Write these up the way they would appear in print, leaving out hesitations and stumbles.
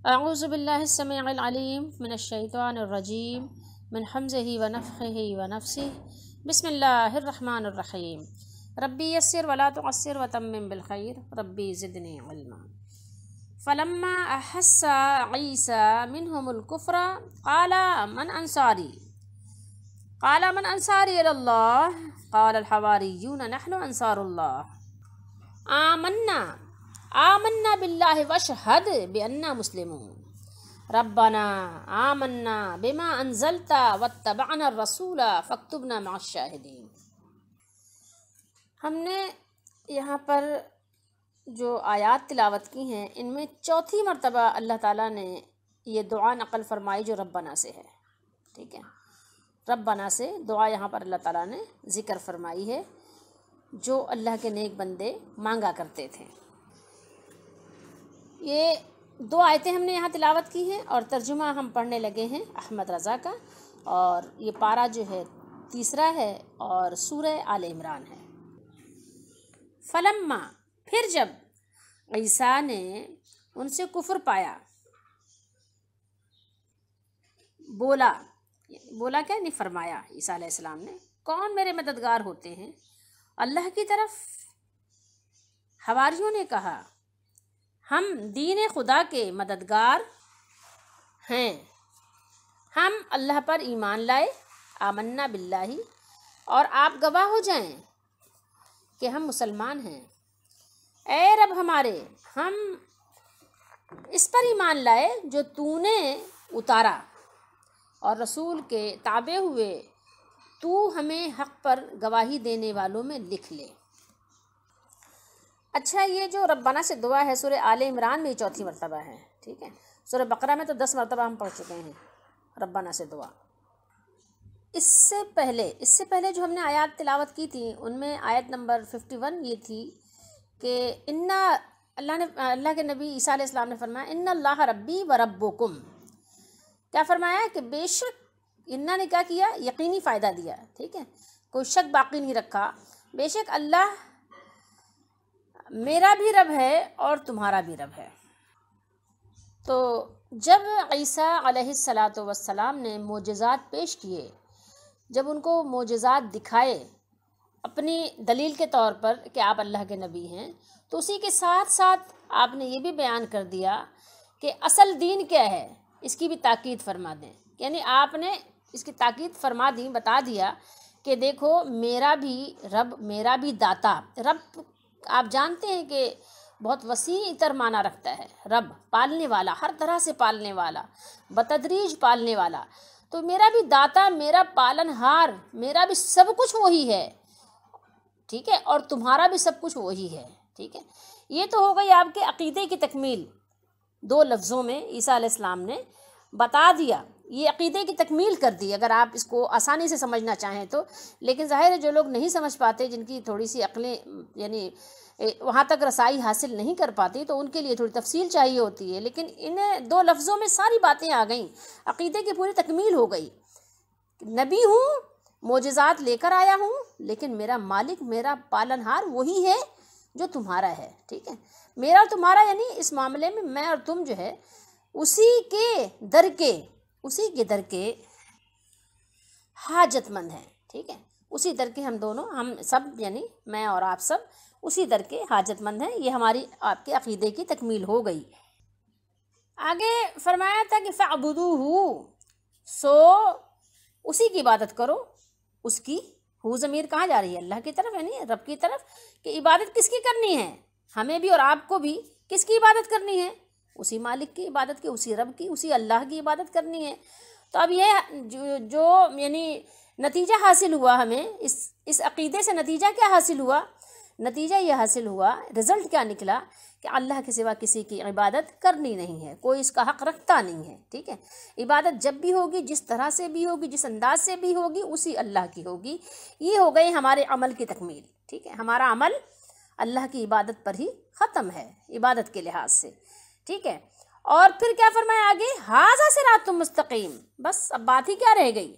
اعوذ باللہ السمیع العلیم من الشیطان الرجیم من حمزہ ونفخہ ونفسہ بسم اللہ الرحمن الرحیم ربی یسر ولا تعسر وتمم بالخیر ربی زدنی علما فلما احس عیسی منہم الکفر قال من انصاری الی اللہ قال الحواریون نحن انصار اللہ آمنا باللہ واشہد بأننا مسلمون ربنا آمنا بما انزلت واتبعنا الرسول فاکتبنا مع الشاہدین۔ ہم نے یہاں پر جو آیات تلاوت کی ہیں ان میں چوتھی مرتبہ اللہ تعالیٰ نے یہ دعا نقل فرمائی جو ربنا سے ہے، ٹھیک ہے، ربنا سے دعا یہاں پر اللہ تعالیٰ نے ذکر فرمائی ہے جو اللہ کے نیک بندے مانگا کرتے تھے۔ یہ دو آیتیں ہم نے یہاں تلاوت کی ہیں اور ترجمہ ہم پڑھنے لگے ہیں احمد رضا کا، اور یہ پارہ جو ہے تیسرا ہے اور سورہ آل عمران ہے۔ فلما، پھر جب عیسیٰ نے ان سے کفر پایا، بولا کیا نہیں فرمایا عیسیٰ علیہ السلام نے، کون میرے مددگار ہوتے ہیں اللہ کی طرف؟ حواریوں نے کہا ہم دین خدا کے مددگار ہیں، ہم اللہ پر ایمان لائے، آمنا باللہ، اور آپ گواہ ہو جائیں کہ ہم مسلمان ہیں۔ اے رب ہمارے، ہم اس پر ایمان لائے جو تو نے اتارا اور رسول کے تابع ہوئے، تو ہمیں حق پر گواہی دینے والوں میں لکھ لے۔ اچھا، یہ جو ربنا سے دعا ہے سورہ آل عمران میں چوتھی مرتبہ ہے، ٹھیک ہے، سورہ بقرہ میں تو 10 مرتبہ ہم پڑھ چکے ہیں ربنا سے دعا۔ اس سے پہلے جو ہم نے آیات تلاوت کی تھی ان میں آیت نمبر 51 یہ تھی کہ اللہ کے نبی عیسیٰ علیہ السلام نے فرمایا ان اللہ ربی و ربکم، کیا فرمایا کہ بے شک، انہا نے کیا کیا، یقینی فائدہ دیا، ٹھیک ہے، کوئی شک باقی نہیں رکھا، بے شک اللہ میرا بھی رب ہے اور تمہارا بھی رب ہے۔ تو جب عیسیٰ علیہ السلام نے معجزات پیش کیے، جب ان کو معجزات دکھائے اپنی دلیل کے طور پر کہ آپ اللہ کے نبی ہیں، تو اسی کے ساتھ ساتھ آپ نے یہ بھی بیان کر دیا کہ اصل دین کیا ہے، اس کی بھی تاکید فرما دیں، یعنی آپ نے اس کی تاکید فرما دی، بتا دیا کہ دیکھو میرا بھی رب، میرا بھی داتا۔ رب آپ جانتے ہیں کہ بہت وسیع تر معنی رکھتا ہے، رب پالنے والا، ہر طرح سے پالنے والا، بتدریج پالنے والا، تو میرا بھی داتا، میرا پالن ہار، میرا بھی سب کچھ وہی ہے، ٹھیک ہے، اور تمہارا بھی سب کچھ وہی ہے، ٹھیک ہے۔ یہ تو ہو گئی آپ کے عقیدے کی تکمیل، دو لفظوں میں عیسیٰ علیہ السلام نے بتا دیا، یہ عقیدے کی تکمیل کر دی اگر آپ اس کو آسانی سے سمجھنا چاہیں تو۔ لیکن ظاہر ہے جو لوگ نہیں سمجھ پاتے، جن کی تھوڑی سی عقلیں یعنی وہاں تک رسائی حاصل نہیں کر پاتی، تو ان کے لیے تھوڑی تفصیل چاہیے ہوتی ہے، لیکن انہیں دو لفظوں میں ساری باتیں آ گئیں، عقیدے کی پوری تکمیل ہو گئی۔ نبی ہوں، معجزات لے کر آیا ہوں، لیکن میرا مالک، میرا پالنہار وہی ہے جو تمہارا ہے، ٹھیک ہے، میرا اور تمہارا، یعنی اس معاملے میں میں اور تم جو ہے اسی کے در کے حاجت مند ہیں، ٹھیک ہے، اسی در کے ہم دونوں، ہم سب یعنی میں اور آپ سب اسی در کے حاجت مند ہیں۔ یہ ہماری آپ کے عقیدے کی تکمیل ہو گئی۔ آگے فرمایا تھا کہ فَاعْبُدُوهُ، سو اسی کی عبادت کرو، اس کی، ہو ضمیر کہاں جا رہی ہے؟ اللہ کی طرف، یعنی رب کی طرف، کہ عبادت کس کی کرنی ہے؟ ہمیں بھی اور آپ کو بھی کس کی عبادت کرنی ہے؟ اسی مالک کی عبادت کی، اسی رب کی، اسی اللہ کی عبادت کرنی ہے۔ تو اب یہ جو یعنی نتیجہ حاصل ہوا ہمیں اس عقیدے سے، نتیجہ کیا حاصل ہوا؟ نتیجہ یہ حاصل ہوا، رزلٹ کیا نکلا کہ اللہ کے سوا کسی کی عبادت کرنی نہیں ہے، کوئی اس کا حق رکھتا نہیں ہے، ٹھیک ہے۔ عبادت جب بھی ہوگی، جس طرح سے بھی ہوگی، جس انداز سے بھی ہوگی، اسی اللہ کی ہوگی۔ یہ ہو گئی ہمارے عمل کی تکمیل، ٹھیک ہے، ہمارا عمل اللہ کی عبادت پر ہی ختم ہے عبادت کے لحاظ سے، ٹھیک ہے۔ اور پھر کیا فرمایا آگے؟ ھذا صراط مستقیم، بس اب بات ہی کیا رہ گئی،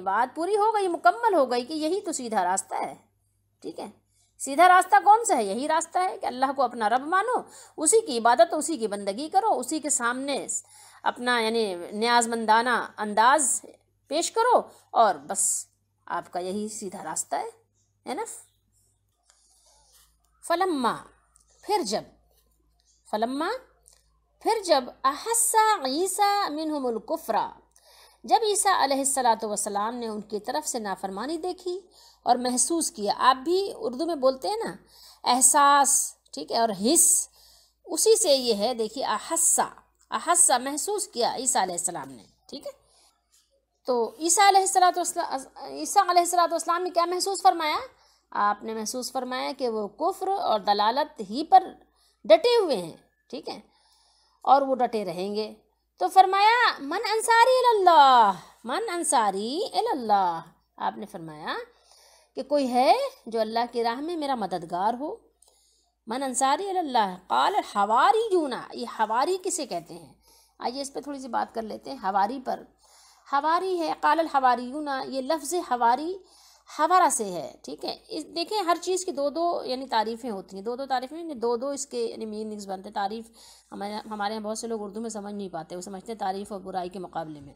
بات پوری ہو گئی، مکمل ہو گئی کہ یہی تو سیدھا راستہ ہے، ٹھیک ہے، سیدھا راستہ کون سا ہے؟ یہی راستہ ہے کہ اللہ کو اپنا رب مانو، اسی کی عبادت، اسی کی بندگی کرو، اسی کے سامنے اپنا یعنی نیاز مندانہ انداز پیش کرو، اور بس آپ کا یہی سیدھا راستہ ہے نا۔ فلما پھر جب احس عیسیٰ منہم الکفر، جب عیسیٰ علیہ السلام نے ان کی طرف سے نافرمانی دیکھی اور محسوس کیا، آپ بھی اردو میں بولتے ہیں نا احساس، ٹھیک ہے، اور حس، اسی سے یہ ہے، دیکھیے احس محسوس کیا عیسیٰ علیہ السلام نے، ٹھیک ہے۔ تو عیسیٰ علیہ السلام نے کیا محسوس فرمایا؟ آپ نے محسوس فرمایا کہ وہ کفر اور دلالت ہی پر ڈٹے ہوئے ہیں، ٹھیک ہے، اور وہ ڈٹے رہیں گے۔ تو فرمایا من انصاری اللہ، آپ نے فرمایا کہ کوئی ہے جو اللہ کی راہ میں میرا مددگار ہو۔ من انصاری اللہ، قال حواریون، یہ حواری کسے کہتے ہیں؟ آئیے اس پہ تھوڑی سی بات کر لیتے ہیں۔ حواری پر، حواری ہے، قال الحواریون، یہ لفظ حواری حوارہ سے ہے، ٹھیک ہے۔ دیکھیں ہر چیز کی دو یعنی تعریفیں ہوتی ہیں، دو تعریفیں یعنی دو اس کے یعنی میننگز بنتے ہیں۔ تعریف ہمارے یہاں بہت سے لوگ اردو میں سمجھ نہیں پاتے، وہ سمجھتے ہیں تعریف اور برائی کے مقابلے میں۔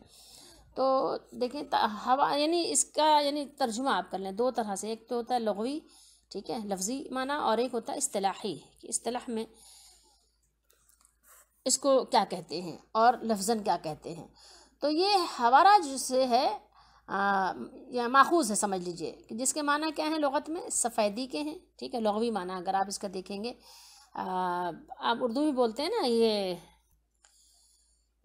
تو دیکھیں یعنی اس کا یعنی ترجمہ آپ کر لیں دو طرح سے، ایک تو ہوتا ہے لغوی، ٹھیک ہے، لفظی معنی، اور ایک ہوتا ہے اصطلاحی، کہ اصطلاح میں اس کو کیا کہتے ہیں اور لفظاً کیا کہتے ہیں۔ تو یہ حوارہ جسے ہے یا ماخوذ ہے، سمجھ لیجئے کہ جس کے معنی کیا ہیں لغت میں؟ سفیدی کے ہیں، ٹھیک ہے، لغوی معنی اگر آپ اس کا دیکھیں گے، آپ اردو میں بولتے ہیں نا، یہ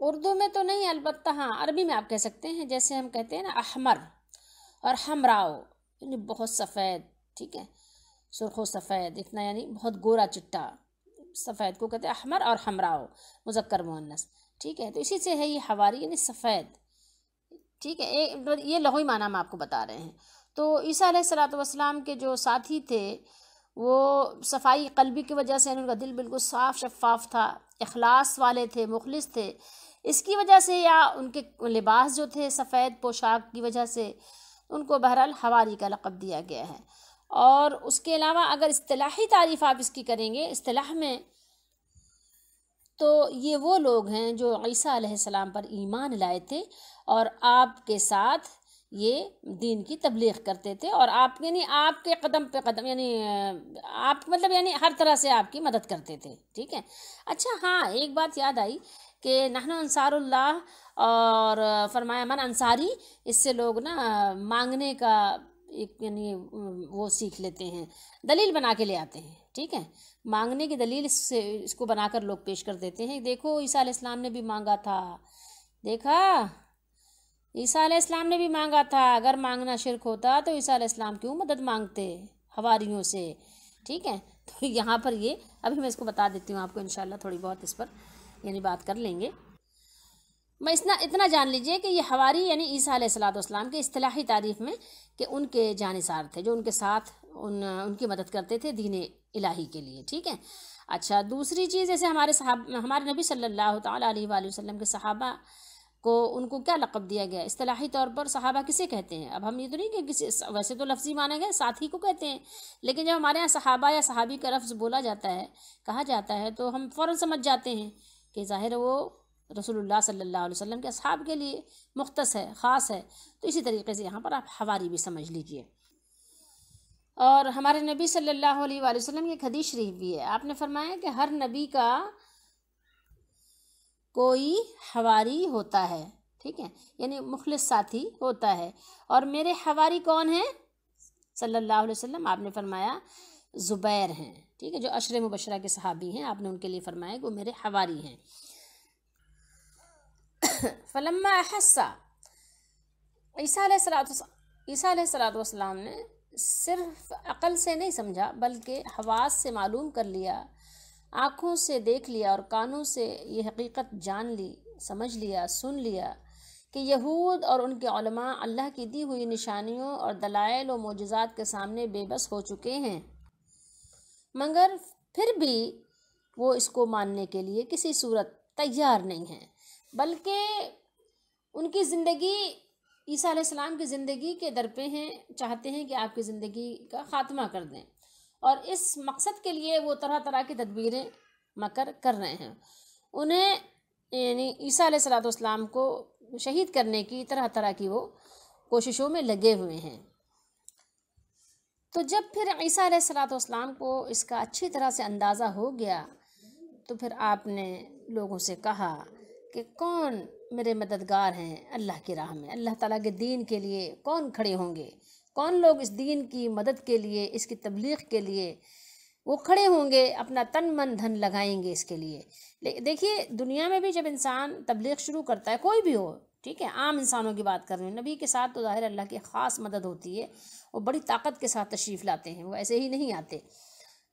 اردو میں تو نہیں، البتہ ہاں عربی میں آپ کہہ سکتے ہیں، جیسے ہم کہتے ہیں نا احمر اور حمراؤ، یعنی بہت سفید، ٹھیک ہے، سرخ و سفید، اتنا یعنی بہت گورا چٹا، سفید کو کہتے ہیں احمر، اور حمراؤ مذکر مؤنث، ٹھیک ہے۔ تو اسی سے ہے یہ حواری یعنی سفید، ٹھیک ہے، یہ لغوی معنی ہم آپ کو بتا رہے ہیں۔ تو عیسیٰ علیہ السلام کے جو ساتھی تھے وہ صفائی قلبی کی وجہ سے، ان کا دل بالکل صاف شفاف تھا، اخلاص والے تھے، مخلص تھے، اس کی وجہ سے یا ان کے لباس جو تھے سفید پوشاک کی وجہ سے ان کو بہرحال حواری کا لقب دیا گیا ہے۔ اور اس کے علاوہ اگر اصطلاحی تعریف آپ اس کی کریں گے اصطلاح میں، تو یہ وہ لوگ ہیں جو عیسیٰ علیہ السلام پر ایمان لائے تھے اور آپ کے ساتھ یہ دین کی تبلیغ کرتے تھے، اور آپ یعنی آپ کے قدم پہ قدم، یعنی آپ مطلب یعنی ہر طرح سے آپ کی مدد کرتے تھے، ٹھیک ہے۔ اچھا ہاں، ایک بات یاد آئی کہ نحن انصار اللہ، اور فرمایا من انصاری، اس سے لوگ نا مانگنے کا ایک یعنی وہ سیکھ لیتے ہیں، دلیل بنا کے لے آتے ہیں، ٹھیک ہے، مانگنے کی دلیل اس کو بنا کر لوگ پیش کر دیتے ہیں۔ دیکھو عیسیٰ علیہ السلام نے بھی مانگا تھا، دیکھا عیسیٰ علیہ السلام نے بھی مانگا تھا، اگر مانگنا شرک ہوتا تو عیسیٰ علیہ السلام کیوں مدد مانگتے حواریوں سے، ٹھیک ہے۔ تو یہاں پر یہ ابھی میں اس کو بتا دیتی ہوں آپ کو، انشاءاللہ تھوڑی بہت اس پر یعنی بات کر لیں گے۔ میں اتنا جان لیجئے کہ یہ حواری یعنی عیسیٰ علیہ السلام کے اصطلاحی تعریف میں کہ ان کے جانثار تھے، جو ان کے ساتھ ان کی مدد کرتے تھے دین الہی کے لیے، ٹھیک ہے۔ اچھا دوسری چیز، جیسے ہمارے نبی صلی اللہ تعالیٰ علیہ وآلہ وسلم کے صحابہ کو ان کو کیا لقب دیا گیا اصطلاحی طور پر؟ صحابہ کسے کہتے ہیں؟ اب ہم یہ تو نہیں کہ کسی، ویسے تو لفظی مانا گیا ساتھی کو کہتے ہیں، لیکن جب ہمارے یہاں صحابہ یا صحابی کا لفظ بولا جاتا ہے، کہا جاتا ہے، تو ہم فوراً سمجھ جاتے ہیں کہ ظاہر وہ رسول اللہ صلی اللہ علیہ وسلم کے اصحاب کے لیے مختص ہے، خاص ہے۔ تو اسی طریقے سے یہاں پر آپ حواری بھی سمجھ لیجئے۔ اور ہمارے نبی صلی اللہ علیہ وآلہ وسلم کی ایک حدیث شریف بھی ہے، آپ نے فرمایا کہ ہر نبی کا کوئی حواری ہوتا ہے، ٹھیک ہے، یعنی مخلص ساتھی ہوتا ہے، اور میرے حواری کون ہیں صلی اللہ علیہ وسلم؟ آپ نے فرمایا زبیر ہیں، ٹھیک ہے، جو عشر مبشرہ کے صحابی ہیں، آپ نے ان کے لیے فرمایا کہ وہ میرے حواری ہیں۔ فلما احس، عیسیٰ علیہ السلام نے صرف عقل سے نہیں سمجھا بلکہ حواس سے معلوم کر لیا، آنکھوں سے دیکھ لیا اور کانوں سے یہ حقیقت جان لی، سمجھ لیا، سن لیا کہ یہود اور ان کے علماء اللہ کی دی ہوئی نشانیوں اور دلائل و معجزات کے سامنے بے بس ہو چکے ہیں، مگر پھر بھی وہ اس کو ماننے کے لیے کسی صورت تیار نہیں ہیں، بلکہ ان کی زندگی، عیسیٰ علیہ السلام کی زندگی کے در پہ ہیں، چاہتے ہیں کہ آپ کی زندگی کا خاتمہ کر دیں اور اس مقصد کے لیے وہ طرح طرح کی تدبیریں مکر کر رہے ہیں. انہیں یعنی عیسیٰ علیہ الصلوۃ والسلام کو شہید کرنے کی طرح طرح کی وہ کوششوں میں لگے ہوئے ہیں. تو جب پھر عیسیٰ علیہ الصلوۃ والسلام کو اس کا اچھی طرح سے اندازہ ہو گیا تو پھر آپ نے لوگوں سے کہا کہ کون میرے مددگار ہیں اللہ کی راہ میں، اللہ تعالیٰ کے دین کے لیے کون کھڑے ہوں گے، کون لوگ اس دین کی مدد کے لیے، اس کی تبلیغ کے لیے وہ کھڑے ہوں گے، اپنا تن من دھن لگائیں گے اس کے لیے. دیکھیے دنیا میں بھی جب انسان تبلیغ شروع کرتا ہے، کوئی بھی ہو، ٹھیک ہے، عام انسانوں کی بات کر رہے ہیں، نبی کے ساتھ تو ظاہر اللہ کی خاص مدد ہوتی ہے، وہ بڑی طاقت کے ساتھ تشریف لاتے ہیں، وہ ایسے ہی نہیں آتے.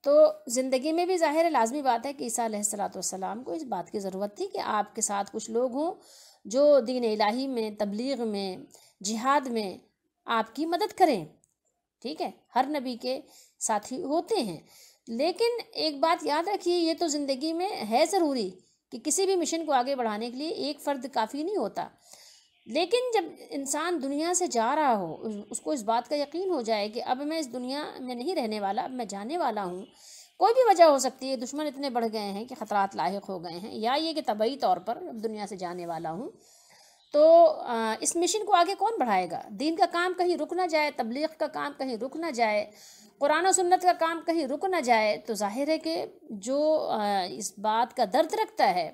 تو زندگی میں بھی ظاہر لازمی بات ہے کہ عیسیٰ علیہ الصلوۃ والسلام کو اس بات کی ضرورت تھی کہ آپ کے ساتھ کچھ لوگ ہوں جو دین الہی میں، تبلیغ میں، جہاد میں آپ کی مدد کریں. ٹھیک ہے، ہر نبی کے ساتھی ہوتے ہیں، لیکن ایک بات یاد رکھیے، یہ تو زندگی میں ہے ضروری کہ کسی بھی مشن کو آگے بڑھانے کے لیے ایک فرد کافی نہیں ہوتا. لیکن جب انسان دنیا سے جا رہا ہو، اس کو اس بات کا یقین ہو جائے کہ اب میں اس دنیا میں نہیں رہنے والا، اب میں جانے والا ہوں. کوئی بھی وجہ ہو سکتی ہے، دشمن اتنے بڑھ گئے ہیں کہ خطرات لاحق ہو گئے ہیں، یا یہ کہ طبعی طور پر اب دنیا سے جانے والا ہوں، تو اس مشن کو آگے کون بڑھائے گا؟ دین کا کام کہیں رک نہ جائے، تبلیغ کا کام کہیں رک نہ جائے، قرآن و سنت کا کام کہیں رک نہ جائے. تو ظاہر ہے کہ جو اس بات کا درد رکھتا ہے،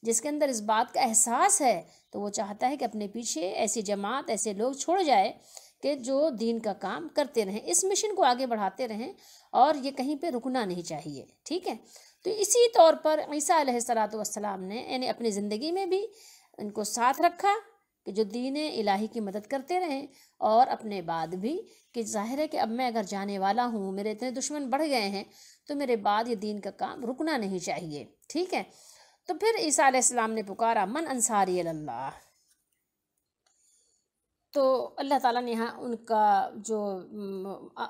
جس کے اندر اس بات کا احساس ہے، تو وہ چاہتا ہے کہ اپنے پیچھے ایسی جماعت، ایسے لوگ چھوڑ جائے کہ جو دین کا کام کرتے رہیں، اس مشن کو آگے بڑھاتے رہیں، اور یہ کہیں پہ رکنا نہیں چاہیے. ٹھیک ہے، تو اسی طور پر عیسیٰ علیہ الصلوۃ والسلام نے یعنی اپنی زندگی میں بھی ان کو ساتھ رکھا کہ جو دین الہی کی مدد کرتے رہیں، اور اپنے بعد بھی کہ ظاہر ہے کہ اب میں اگر جانے والا ہوں، میرے اتنے دشمن بڑھ گئے ہیں، تو میرے بعد یہ دین کا کام رکنا نہیں چاہیے. ٹھیک ہے، تو پھر عیسیٰ علیہ السلام نے پکارا من انصاری اللہ. تو اللہ تعالیٰ نے یہاں ان کا جو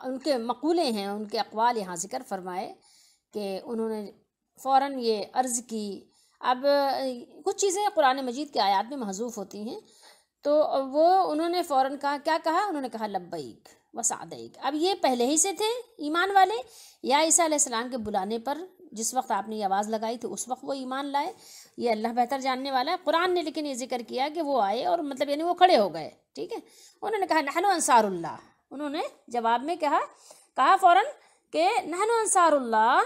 ان کے مقولے ہیں، ان کے اقوال یہاں ذکر فرمائے کہ انہوں نے فوراً یہ عرض کی. اب کچھ چیزیں قرآن مجید کے آیات میں محذوف ہوتی ہیں، تو وہ انہوں نے فوراً کہا، کیا کہا؟ انہوں نے کہا لبیک و سعدیک. اب یہ پہلے ہی سے تھے ایمان والے، یا عیسیٰ علیہ السلام کے بلانے پر جس وقت آپ نے یہ آواز لگائی تھی اس وقت وہ ایمان لائے؟ یہ اللہ بہتر جاننے والا ہے. قرآن نے لیکن یہ ذکر کیا کہ وہ آئے اور مطلب یعنی وہ کھڑے ہو گئے. ٹھیک ہے، انہوں نے کہا نحن انصار اللہ. انہوں نے جواب میں کہا فوراً کہ نحن انصار اللہ.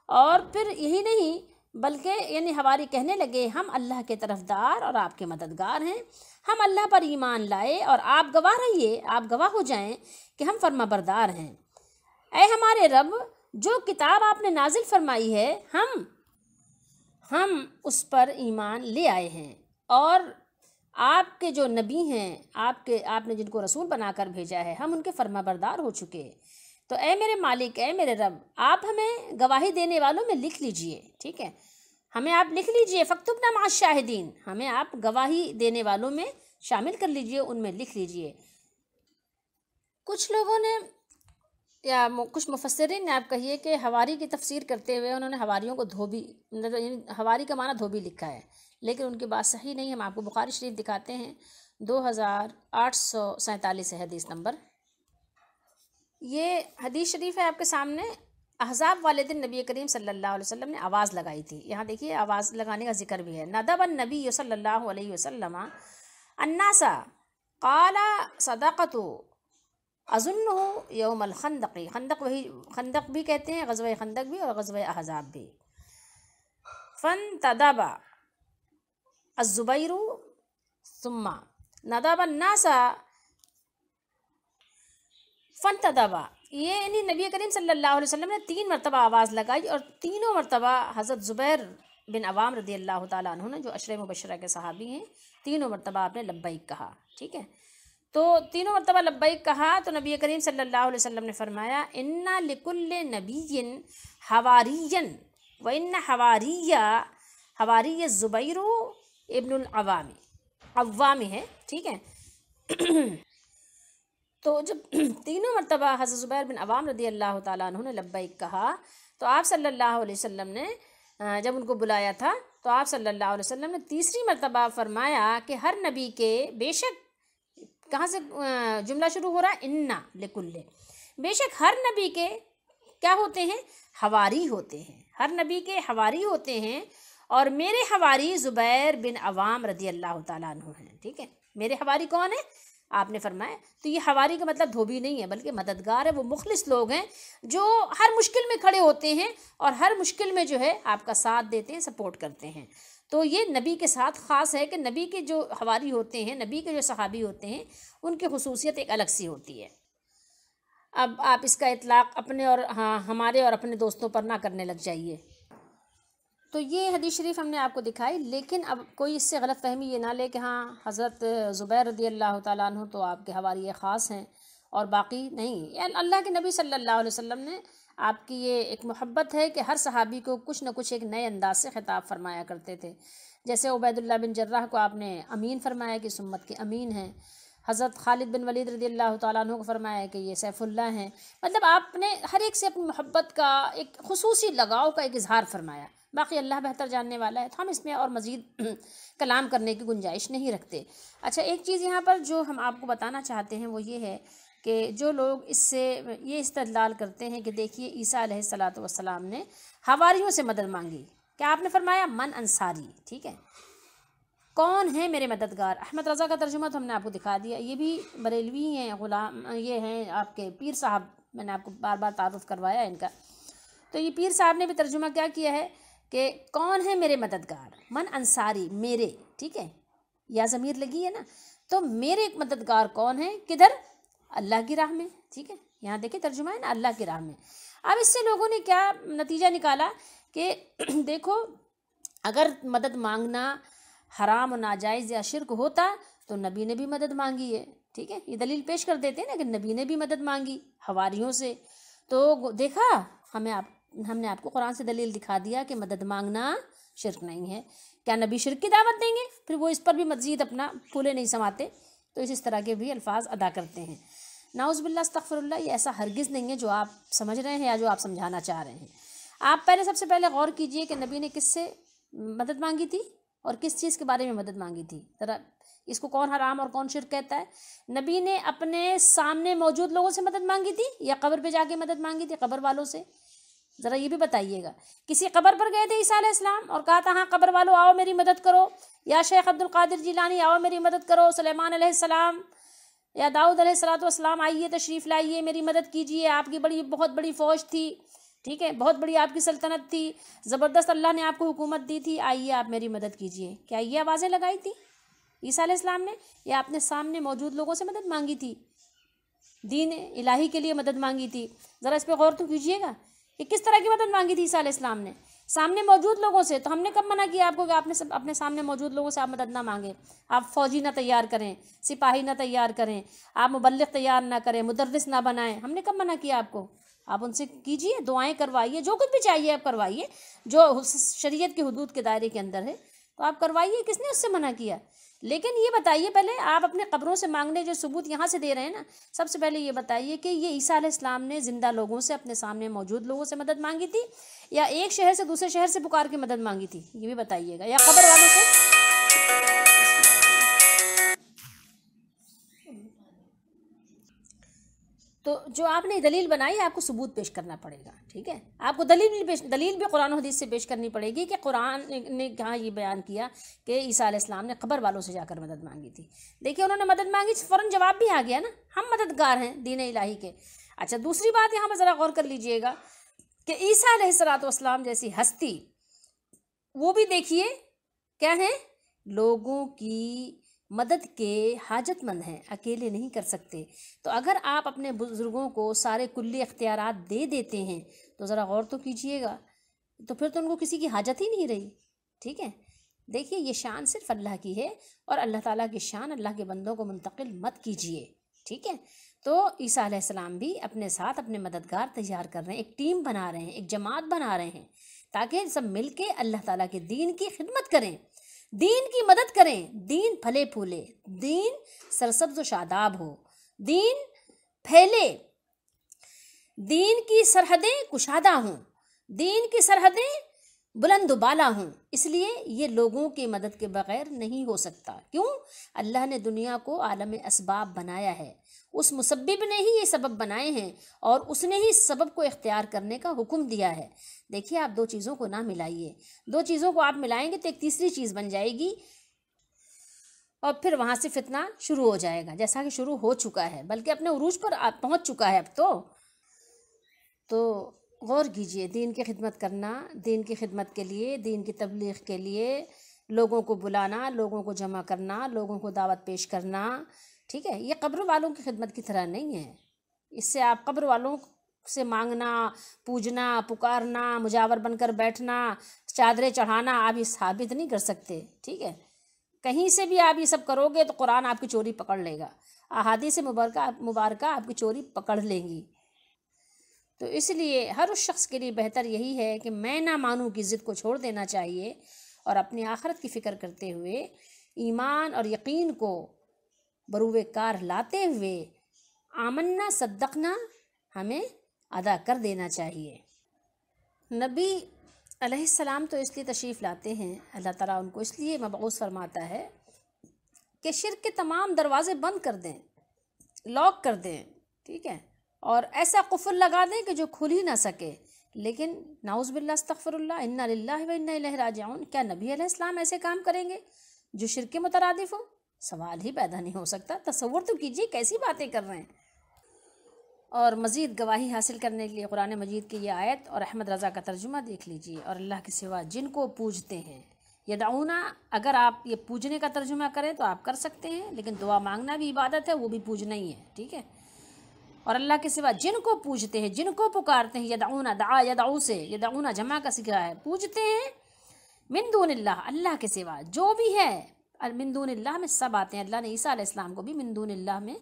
اور پھر یہی نہیں بلکہ یعنی حواری کہنے لگے ہم اللہ کے طرفدار اور آپ کے مددگار ہیں، ہم اللہ پر ایمان لائے اور آپ گواہ رہیے، آپ گواہ ہو جائیں کہ ہم فرما بردار ہیں. اے ہمارے رب، جو کتاب آپ نے نازل فرمائی ہے ہم اس پر ایمان لے آئے ہیں، اور آپ کے جو نبی ہیں، آپ نے جن کو رسول بنا کر بھیجا ہے، ہم ان کے فرما بردار ہو چکے. تو اے میرے مالک، اے میرے رب، آپ ہمیں گواہی دینے والوں میں لکھ لیجئے. ٹھیک ہے، ہمیں آپ لکھ لیجئے، فاکتبنا مع الشاہدین، ہمیں آپ گواہی دینے والوں میں شامل کر لیجئے، ان میں لکھ لیجئے. کچھ لوگوں نے یا کچھ مفسرین نے آپ کہیے کہ حواری کی تفسیر کرتے ہوئے انہوں نے حواریوں کو دھوبی، حواری کا معنی دھوبی لکھا ہے، لیکن ان کی بات صحیح نہیں ہے. ہم آپ کو بخاری شریف دکھاتے ہیں 2847 ہے حدیث نمبر. یہ حدیث شریف ہے آپ کے سامنے. احزاب والے دن نبی کریم صلی اللہ علیہ وسلم نے آواز لگائی تھی. یہاں دیکھیے آواز لگانے کا ذکر بھی ہے. ندب النبی صلی اللہ علیہ وسلم الناس قال صدقت اظنہ یوم الخندق. خندق وہی خندق بھی کہتے ہیں، غزوہ خندق بھی اور غزوہ احزاب بھی. فانتدب الزبیر ثم ندب الناس فانتدب. یہ یعنی نبی کریم صلی اللہ علیہ وسلم نے 3 مرتبہ آواز لگائی، اور تینوں مرتبہ حضرت زبیر بن عوام رضی اللہ تعالیٰ عنہ نے جو عشرہ مبشرہ کے صحابی ہیں، تینوں مرتبہ آپ نے لبیک کہا. ٹھیک ہے، تو تینوں مرتبہ لبیک کہا تو نبی کریم صلی اللہ علیہ وسلم نے فرمایا ان لکل نبی حواریًا وان حواری الزبیر ابن العوام. عوامی ہے. ٹھیک ہے، تو جب تینوں مرتبہ حضرت زبیر بن عوام رضی اللہ تعالیٰ عنہ نے لبیک کہا تو آپ صلی اللہ علیہ وسلم نے جب ان کو بلایا تھا تو آپ صلی اللہ علیہ وسلم نے تیسری مرتبہ فرمایا کہ ہر نبی کے بے شک، کہاں سے جملہ شروع ہو رہا ہے؟ انا لکل، بے شک ہر نبی کے کیا ہوتے ہیں؟ حواری ہوتے ہیں، ہر نبی کے حواری ہوتے ہیں، اور میرے حواری زبیر بن عوام رضی اللہ تعالیٰ عنہ ہیں، ٹھیک ہے۔ میرے حواری کون ہیں؟ آپ نے فرمایا، تو یہ حواری کا مطلب دھوبی نہیں ہے بلکہ مددگار ہے، وہ مخلص لوگ ہیں جو ہر مشکل میں کھڑے ہوتے ہیں اور ہر مشکل میں جو ہے آپ کا ساتھ دیتے ہیں، سپورٹ کرتے ہیں۔ تو یہ نبی کے ساتھ خاص ہے کہ نبی کے جو حواری ہوتے ہیں، نبی کے جو صحابی ہوتے ہیں، ان کی خصوصیت ایک الگ سی ہوتی ہے۔ اب آپ اس کا اطلاق اپنے اور ہمارے اور اپنے دوستوں پر نہ کرنے لگ جائیے۔ تو یہ حدیث شریف ہم نے آپ کو دکھائی، لیکن اب کوئی اس سے غلط فہمی یہ نہ لے کہ ہاں حضرت زبیر رضی اللہ تعالیٰ عنہ تو آپ کے حواری خاص ہیں اور باقی نہیں۔ اللہ کے نبی صلی اللہ علیہ وسلم نے آپ کی یہ ایک محبت ہے کہ ہر صحابی کو کچھ نہ کچھ ایک نئے انداز سے خطاب فرمایا کرتے تھے۔ جیسے عبید اللہ بن جراح کو آپ نے امین فرمایا کہ سمت کے امین ہیں، حضرت خالد بن ولید رضی اللہ تعالیٰ عنہ کو فرمایا کہ یہ سیف اللہ ہیں۔ مطلب آپ نے ہر ایک سے اپنی محبت کا ایک خصوصی لگاؤ کا ایک اظہار فرمایا۔ باقی اللہ بہتر جاننے والا ہے، تو ہم اس میں اور مزید کلام کرنے کی گنجائش نہیں رکھتے۔ اچھا، ایک چیز یہاں پر جو ہم آپ کو بتانا چاہتے ہیں وہ یہ ہے کہ جو لوگ اس سے یہ استدلال کرتے ہیں کہ دیکھیے عیسیٰ علیہ الصلوۃ والسلام نے حواریوں سے مدد مانگی، کیا آپ نے فرمایا من انصاری، ٹھیک ہے، کون ہے میرے مددگار؟ احمد رضا کا ترجمہ تو ہم نے آپ کو دکھا دیا، یہ بھی بریلوی ہیں، غلام یہ ہیں آپ کے پیر صاحب، میں نے آپ کو بار بار تعارف کروایا ان کا۔ تو یہ پیر صاحب نے بھی ترجمہ کیا کیا ہے کہ کون ہے میرے مددگار؟ من انصاری، میرے، ٹھیک ہے، یا ضمیر لگی ہے نا، تو میرے مددگار کون ہیں؟ کدھر؟ اللہ کی راہ میں، ٹھیک ہے، یہاں دیکھیں ترجمہ ہے نا، اللہ کی راہ میں۔ اب اس سے لوگوں نے کیا نتیجہ نکالا کہ دیکھو اگر مدد مانگنا حرام و ناجائز یا شرک ہوتا تو نبی نے بھی مدد مانگی ہے، ٹھیک ہے، یہ دلیل پیش کر دیتے ہیں نا کہ نبی نے بھی مدد مانگی حواریوں سے۔ تو دیکھا ہم نے آپ کو قرآن سے دلیل دکھا دیا کہ مدد مانگنا شرک نہیں ہے۔ کیا نبی شرک کی دعوت دیں گے؟ پھر وہ اس پر بھی مزید اپنا پھولے نہیں سماتے، تو اس طرح کے بھی الفاظ ادا کرتے ہیں۔ نعوذ باللہ استغفر اللہ، یہ ایسا ہرگز نہیں ہے جو آپ سمجھ رہے ہیں یا جو آپ سمجھانا چاہ رہے ہیں۔ آپ سب سے پہلے غور کیجئے کہ نبی نے کس سے مدد مانگی تھی اور کس چیز کے بارے میں مدد مانگی تھی؟ ذرا اس کو کون حرام اور کون شرک کہتا ہے؟ نبی نے اپنے سامنے موجود لوگوں سے مدد مانگی تھی یا قبر پہ جا کے مدد مانگی تھی قبر والوں سے؟ ذرا یہ بھی بتائیے گا۔ کسی قبر پر گئے تھے عیسیٰ علیہ السلام اور کہا تھا ہاں قبر والوں آؤ میری مدد کرو، یا شیخ عبد القادر جیلانی آؤ میری مدد کرو، سلیمان علیہ السلام یا داؤد علیہ السلام آئیے تشریف لائیے میری مدد کیجیے، آپ کی بہت بڑی فوج تھی، ٹھیک ہے، بہت بڑی آپ کی سلطنت تھی، زبردست اللہ نے آپ کو حکومت دی تھی، آئیے آپ میری مدد کیجیے؟ کیا یہ آوازیں لگائی تھی عیسیٰ علیہ السلام نے، یا اپنے سامنے موجود لوگوں سے مدد مانگی تھی؟ دین الہی کے لیے مدد مانگی تھی؟ ذرا اس پہ غور تو کیجیے گا کہ کس طرح کی مدد مانگی تھی عیسیٰ علیہ السلام نے؟ سامنے موجود لوگوں سے۔ تو ہم نے کب منع کیا آپ کو کہ آپ نے اپنے سامنے موجود لوگوں سے آپ مدد نہ مانگیں؟ آپ فوجی نہ تیار کریں، سپاہی نہ تیار کریں، آپ مبلغ تیار نہ کریں، مدرس نہ بنائیں، ہم نے کب منع کیا آپ کو؟ آپ ان سے کیجئے، دعائیں کروائیے، جو کچھ بھی چاہیے آپ کروائیے، جو شریعت کے حدود کے دائرے کے اندر ہے تو آپ کروائیے، کس نے اس سے منع کیا؟ لیکن یہ بتائیے پہلے، آپ اپنے قبروں سے مانگنے جو ثبوت یہاں سے دے رہے ہیں نا، سب سے پہلے یہ بتائیے کہ یہ عیسیٰ علیہ السلام نے زندہ لوگوں سے، اپنے سامنے موجود لوگوں سے مدد مانگی تھی یا ایک شہر سے دوسرے شہر سے پکار کے مدد مانگی تھی؟ یہ بھی بتائیے گا، یا قبر والوں سے؟ تو جو آپ نے دلیل بنائی آپ کو ثبوت پیش کرنا پڑے گا، ٹھیک ہے، آپ کو دلیل بھی قرآن و حدیث سے پیش کرنی پڑے گی کہ قرآن نے کہاں یہ بیان کیا کہ عیسیٰ علیہ السلام نے قبر والوں سے جا کر مدد مانگی تھی۔ دیکھیے انہوں نے مدد مانگی، فوراً جواب بھی آ گیا نا، ہم مددگار ہیں دین الہی کے۔ اچھا، دوسری بات یہاں پر ذرا غور کر لیجئے گا کہ عیسیٰ علیہ السلام جیسی ہستی، وہ بھی دیکھیے کیا ہیں، لوگوں کی مدد کے حاجت مند ہیں، اکیلے نہیں کر سکتے۔ تو اگر آپ اپنے بزرگوں کو سارے کلی اختیارات دے دیتے ہیں تو ذرا غور تو کیجئے گا، تو پھر تو ان کو کسی کی حاجت ہی نہیں رہی، ٹھیک ہے۔ دیکھیے یہ شان صرف اللہ کی ہے، اور اللہ تعالیٰ کی شان اللہ کے بندوں کو منتقل مت کیجئے، ٹھیک ہے۔ تو عیسیٰ علیہ السلام بھی اپنے ساتھ اپنے مددگار تیار کر رہے ہیں، ایک ٹیم بنا رہے ہیں، ایک جماعت بنا رہے ہیں، تاکہ سب مل کے اللہ تعالیٰ کے دین کی خدمت کریں، دین کی مدد کریں، دین پھلے پھولے، دین سرسبز و شاداب ہو، دین پھیلے، دین کی سرحدیں کشادہ ہوں، دین کی سرحدیں بلند و بالا ہوں۔ اس لیے یہ لوگوں کی مدد کے بغیر نہیں ہو سکتا۔ کیوں؟ اللہ نے دنیا کو عالم اسباب بنایا ہے، اس مسبب نے ہی یہ سبب بنائے ہیں اور اس نے ہی سبب کو اختیار کرنے کا حکم دیا ہے۔ دیکھیے آپ دو چیزوں کو نہ ملائیے، دو چیزوں کو آپ ملائیں گے تو ایک تیسری چیز بن جائے گی اور پھر وہاں سے فتنہ شروع ہو جائے گا، جیسا کہ شروع ہو چکا ہے، بلکہ اپنے عروج پر پہنچ چکا ہے اب تو غور کیجئے۔ دین کی خدمت کرنا، دین کی خدمت کے لیے، دین کی تبلیغ کے لیے لوگوں کو بلانا، لوگوں کو جمع کرنا، لوگوں کو دعوت پیش کرنا، ٹھیک ہے، یہ قبر والوں کی خدمت کی طرح نہیں ہے۔ اس سے آپ قبر والوں سے مانگنا، پوجنا، پکارنا، مجاور بن کر بیٹھنا، چادریں چڑھانا آپ یہ ثابت نہیں کر سکتے، ٹھیک ہے۔ کہیں سے بھی آپ یہ سب کرو گے تو قرآن آپ کی چوری پکڑ لے گا، احادیث مبارکہ آپ کی چوری پکڑ لیں گی۔ تو اس لیے ہر اس شخص کے لیے بہتر یہی ہے کہ میں نہ مانوں کی ضد کو چھوڑ دینا چاہیے اور اپنی آخرت کی فکر کرتے ہوئے ایمان اور یقین کو بروئے کار لاتے ہوئے آمنا صدقنا ہمیں ادا کر دینا چاہیے۔ نبی علیہ السلام تو اس لیے تشریف لاتے ہیں، اللہ تعالیٰ ان کو اس لیے مبعوث فرماتا ہے کہ شرک کے تمام دروازے بند کر دیں، لاک کر دیں، ٹھیک ہے، اور ایسا قفل لگا دیں کہ جو کھل ہی نہ سکے۔ لیکن نعوذ باللہ استغفر اللہ، انا للہ و انا الیہ راجعون، کیا نبی علیہ السلام ایسے کام کریں گے جو شرک کے مترادف ہو؟ سوال ہی پیدا نہیں ہو سکتا۔ تصور تو کیجئے کیسی باتیں کر رہے ہیں۔ اور مزید گواہی حاصل کرنے کے لیے قرآن مجید کی یہ آیت اور احمد رضا کا ترجمہ دیکھ لیجئے۔ اور اللہ کے سوا جن کو پوجتے ہیں یدعونا، اگر آپ یہ پوجنے کا ترجمہ کریں تو آپ کر سکتے ہیں، لیکن دعا مانگنا بھی عبادت ہے، وہ بھی پوجنا ہی ہے، ٹھیک ہے۔ اور اللہ کے سوا جن کو پوجتے ہیں، جن کو پکارتے ہیں، یدعونا، دعا یدعو سے، یدعونا جمع کا صیغہ ہے، پوجتے ہیں من دون اللہ، اللہ کے سوا جو بھی ہے۔ من دون اللہ میں سب آتے ہیں، اللہ نے عیسیٰ علیہ السلام کو بھی من دون اللہ میں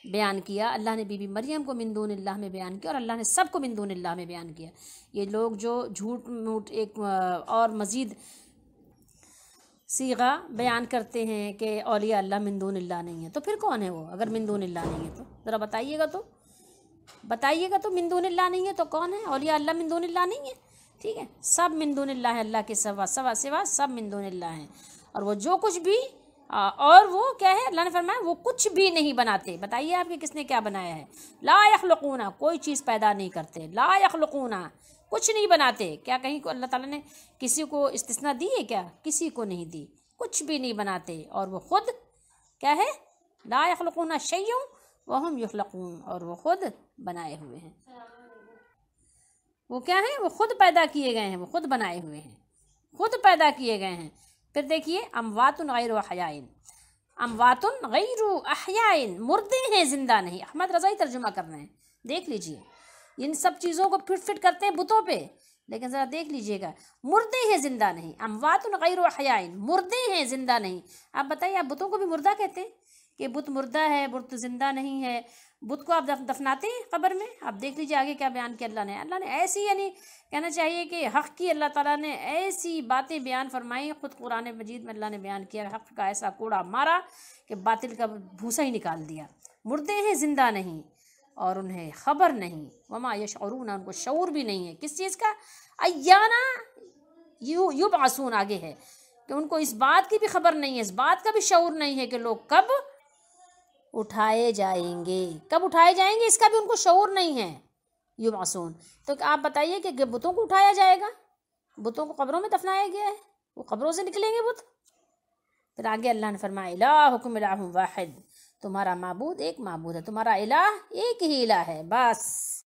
بیان کیا، اللہ نے بی بی مریم کو من دون اللہ میں بیان کیا، اور اللہ نے سب کو من دون اللہ میں بیان کیا۔ یہ لوگ جو جھوٹ موٹ ایک اور مزید صیغہ بیان کرتے ہیں کہ اولیاء اللہ من دون اللہ نہیں ہے، تو پھر کون ہے وہ؟ اگر من دون اللہ نہیں ہے تو ذرا بتائیے گا تو من دون اللہ نہیں ہے تو کون ہے؟ اولیاء اللہ من دون اللہ نہیں ہے، ٹھیک ہے، سب من دون اللہ ہے، اللہ کے سوا سب من دون اللہ ہیں۔ اور وہ جو کچھ بھی اور وہ کیا ہے؟ اللہ نے فرمایا وہ کچھ بھی نہیں بناتے۔ بتائیے آپ کہ کس نے کیا بنایا ہے؟ لا یخلقون، کوئی چیز پیدا نہیں کرتے، لا یخلقون، کچھ نہیں بناتے۔ کیا کہیں کو اللہ تعالیٰ نے کسی کو استثناء دی ہے؟ کیا کسی کو نہیں دی، کچھ بھی نہیں بناتے، اور وہ خود کیا ہے؟ لا یخلقون شیء وہم یخلقون، اور وہ خود بنائے ہوئے ہیں۔ وہ کیا ہیں؟ وہ خود پیدا کیے گئے ہیں، وہ خود بنائے ہوئے ہیں، خود پیدا کیے گئے ہیں۔ پھر دیکھیے اموات غیر احیاء، اموات غیر احیاء، مردے ہیں زندہ نہیں۔ احمد رضائی ترجمہ کر رہے ہیں، دیکھ لیجئے، ان سب چیزوں کو فٹ کرتے ہیں بتوں پہ، لیکن ذرا دیکھ لیجئے گا، مردے ہیں زندہ نہیں، اموات غیر احیاء، مردے ہیں زندہ نہیں۔ آپ بتائیے، آپ بتوں کو بھی مردہ کہتے ہیں کہ بت مردہ ہے، بت زندہ نہیں ہے؟ بت کو آپ دفناتے ہیں قبر میں؟ آپ دیکھ لیجئے آگے کیا بیان کیا اللہ نے ایسی، یعنی کہنا چاہیے کہ حق کی اللہ تعالیٰ نے ایسی باتیں بیان فرمائی، خود قرآن مجید میں اللہ نے بیان کیا، حق کا ایسا کوڑا مارا کہ باطل کا بھوسا ہی نکال دیا۔ مردے ہیں زندہ نہیں اور انہیں خبر نہیں، وما یشعرون، ان کو شعور بھی نہیں ہے کس چیز کا؟ ایانا یبعثون، آگے ہے کہ ان کو اس بات کی بھی خبر نہیں ہے، اس بات کا بھی شعور نہیں ہے کہ لوگ کب اٹھائے جائیں گے، کب اٹھائے جائیں گے، اس کا بھی ان کو شعور نہیں ہے۔ یبعثون، تو آپ بتائیے کہ بتوں کو اٹھایا جائے گا؟ بتوں کو قبروں میں دفنایا گیا ہے، وہ قبروں سے نکلیں گے بت؟ پھر آگے اللہ نے فرمایا الہکم الہ واحد، تمہارا معبود ایک معبود ہے، تمہارا الہ ایک ہی الہ ہے، بس۔